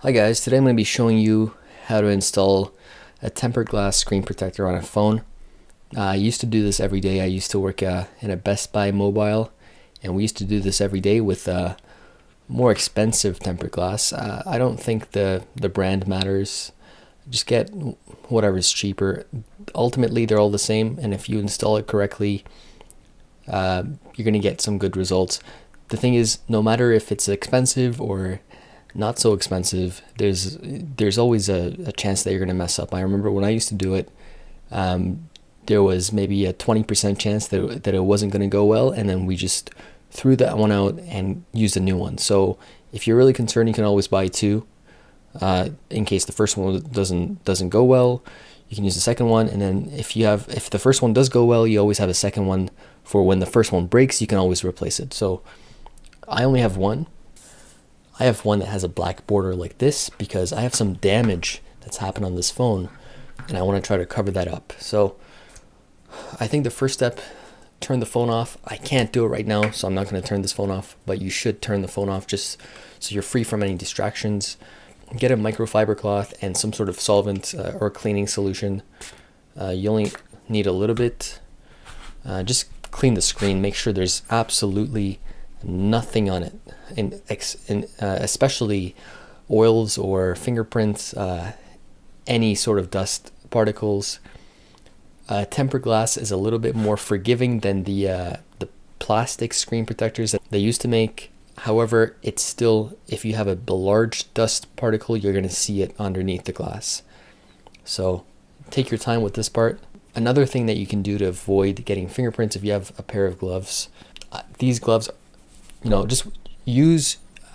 Hi guys, today I'm going to be showing you how to install a tempered glass screen protector on a phone. I used to do this every day. I used to work in a Best Buy mobile, and we used to do this every day with more expensive tempered glass. I don't think the brand matters. Just get whatever's cheaper. Ultimately, they're all the same, and if you install it correctly, you're going to get some good results. The thing is, no matter if it's expensive or not so expensive, there's always a chance that you're going to mess up. I remember when I used to do it, there was maybe a 20% chance that it wasn't going to go well, and then we just threw that one out and used a new one. So if you're really concerned, you can always buy two, in case the first one doesn't go well. You can use the second one, and then if the first one does go well, you always have a second one for when the first one breaks. You can always replace it. So I only have one. I have one that has a black border like this because I have some damage that's happened on this phone, and I want to try to cover that up. So I think the first step, turn the phone off. I can't do it right now, so I'm not going to turn this phone off, but you should turn the phone off just so you're free from any distractions. Get a microfiber cloth and some sort of solvent or cleaning solution. You only need a little bit. Just clean the screen. Make sure there's absolutely nothing on it, especially oils or fingerprints, any sort of dust particles. Tempered glass is a little bit more forgiving than the plastic screen protectors that they used to make. However, it's still, if you have a large dust particle, you're going to see it underneath the glass. So take your time with this part. Another thing that you can do to avoid getting fingerprints, if you have a pair of gloves, these gloves, just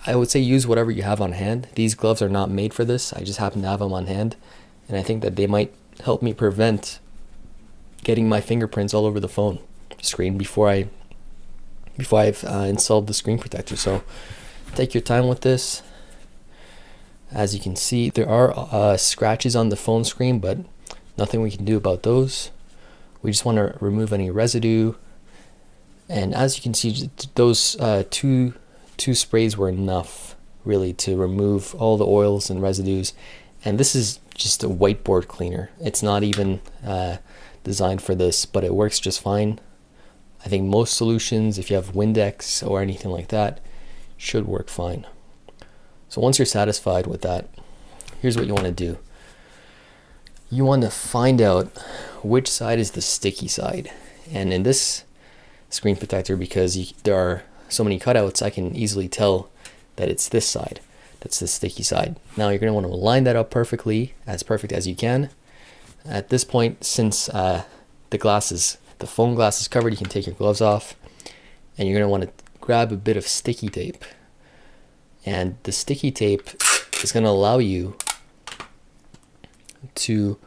I would say use whatever you have on hand. These gloves are not made for this. I just happen to have them on hand, and I think that they might help me prevent getting my fingerprints all over the phone screen before I've installed the screen protector. So take your time with this. As you can see, there are scratches on the phone screen, but nothing we can do about those. We just want to remove any residue. And as you can see, those two sprays were enough really to remove all the oils and residues. And this is just a whiteboard cleaner. It's not even designed for this, but it works just fine. I think most solutions, if you have Windex or anything like that, should work fine. So once you're satisfied with that, here's what you want to do. You want to find out which side is the sticky side. And in this screen protector, because there are so many cutouts, I can easily tell that it's this side. That's the sticky side. Now you're going to want to line that up perfectly, as perfect as you can. At this point, since the phone glass is covered, you can take your gloves off, and you're going to want to grab a bit of sticky tape. And the sticky tape is going to allow you to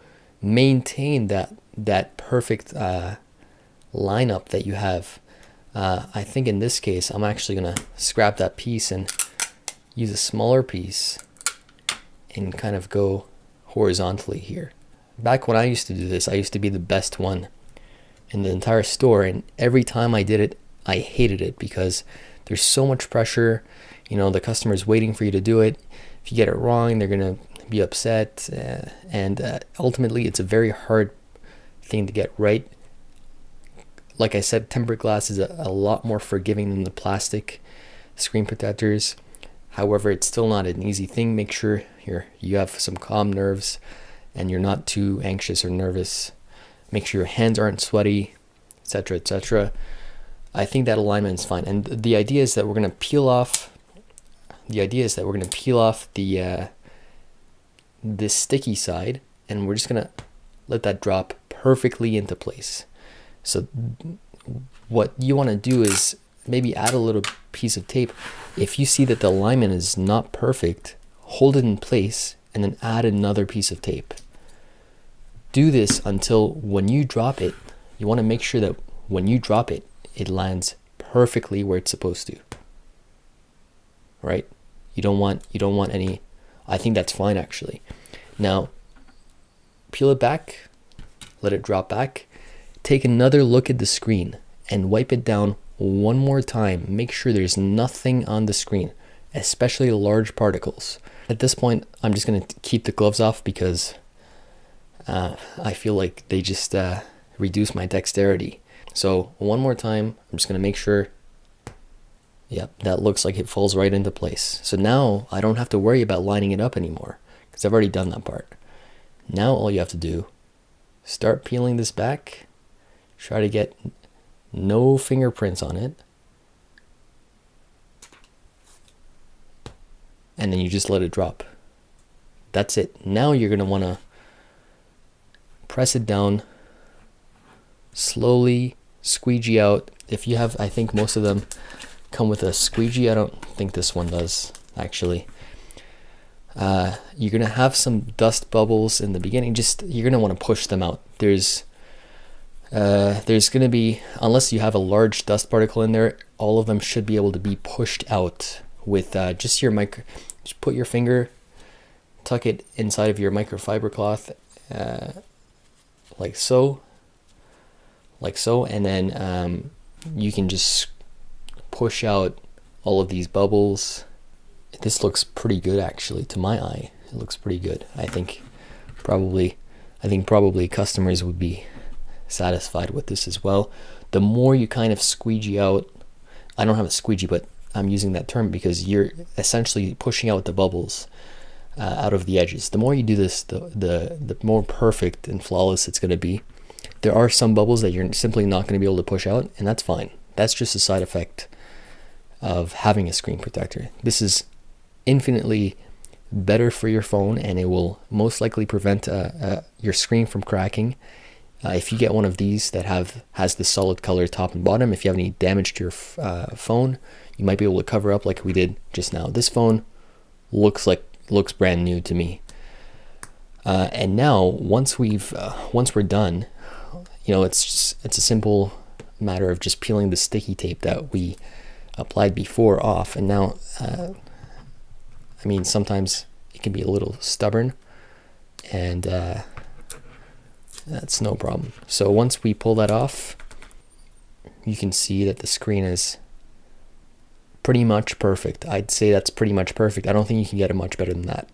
maintain that perfect lineup that you have. I think in this case, I'm actually going to scrap that piece and use a smaller piece and kind of go horizontally here. Back when I used to do this, I used to be the best one in the entire store, and every time I did it, I hated it because there's so much pressure. The customer's waiting for you to do it. If you get it wrong, they're going to be upset, and ultimately it's a very hard thing to get right. Like I said, tempered glass is a lot more forgiving than the plastic screen protectors. However, it's still not an easy thing. Make sure you have some calm nerves and you're not too anxious or nervous. Make sure your hands aren't sweaty, etc., etc. I think that alignment is fine. And the idea is that we're going to peel off the this sticky side, and we're just going to let that drop perfectly into place. So what you want to do is maybe add a little piece of tape. If you see that the alignment is not perfect, hold it in place and then add another piece of tape. Do this until when you drop it, you want to make sure that when you drop it, it lands perfectly where it's supposed to. Right? You don't want any. I think that's fine actually. Now, peel it back, let it drop back. Take another look at the screen and wipe it down one more time. Make sure there's nothing on the screen, especially large particles. At this point, I'm just going to keep the gloves off because I feel like they just reduce my dexterity. So one more time, I'm just going to make sure, yep, that looks like it falls right into place. So now I don't have to worry about lining it up anymore because I've already done that part. Now all you have to do, start peeling this back, try to get no fingerprints on it, and then you just let it drop. That's it. Now you're going to want to press it down, slowly squeegee out. If you have, I think most of them come with a squeegee. I don't think this one does, actually. You're going to have some dust bubbles in the beginning. You're going to want to push them out. There's going to be, unless you have a large dust particle in there, all of them should be able to be pushed out with just your just put your finger, tuck it inside of your microfiber cloth, like so, and then you can just push out all of these bubbles. This looks pretty good, actually. To my eye, it looks pretty good. I think probably customers would be satisfied with this as well. The more you kind of squeegee out, I don't have a squeegee, but I'm using that term because you're essentially pushing out the bubbles out of the edges. The more you do this, the more perfect and flawless it's going to be. There are some bubbles that you're simply not going to be able to push out, and that's fine. That's just a side effect of having a screen protector. This is infinitely better for your phone, and it will most likely prevent your screen from cracking. If you get one of these that has the solid color top and bottom, if you have any damage to your phone, you might be able to cover up like we did just now. This phone looks brand new to me. And now once we're done, it's a simple matter of just peeling the sticky tape that we applied before off. And now, sometimes it can be a little stubborn, and that's no problem. So once we pull that off, you can see that the screen is pretty much perfect. I'd say that's pretty much perfect. I don't think you can get it much better than that.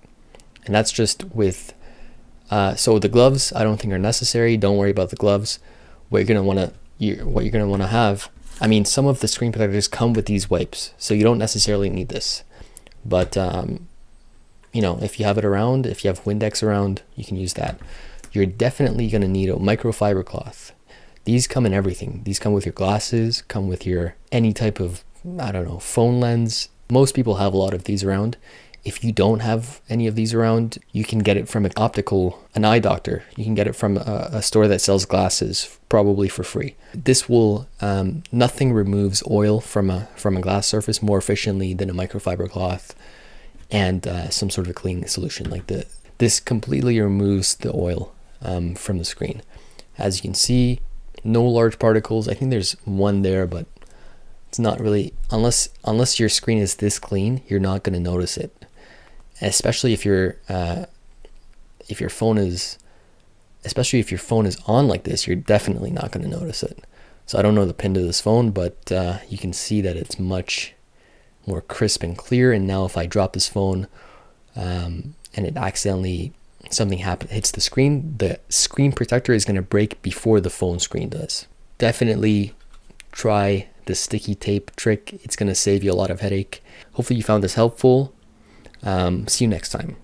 And that's just with, so the gloves I don't think are necessary. Don't worry about the gloves. What you're gonna want to have, some of the screen protectors come with these wipes, so you don't necessarily need this. But if you have it around, if you have Windex around, you can use that. You're definitely going to need a microfiber cloth. These come in everything. These come with your glasses, come with your any type of, phone lens. Most people have a lot of these around. If you don't have any of these around, you can get it from an eye doctor. You can get it from a store that sells glasses, probably for free. This will, nothing removes oil from a glass surface more efficiently than a microfiber cloth and some sort of a cleaning solution like this completely removes the oil from the screen. As you can see, no large particles. I think there's one there, but it's not really, unless your screen is this clean, you're not going to notice it. Especially if your phone is on like this, you're definitely not going to notice it. So I don't know the pin to this phone, but you can see that it's much more crisp and clear. And now if I drop this phone and it accidentally, something hits the screen protector is going to break before the phone screen does. Definitely try the sticky tape trick. It's going to save you a lot of headache. Hopefully you found this helpful. See you next time.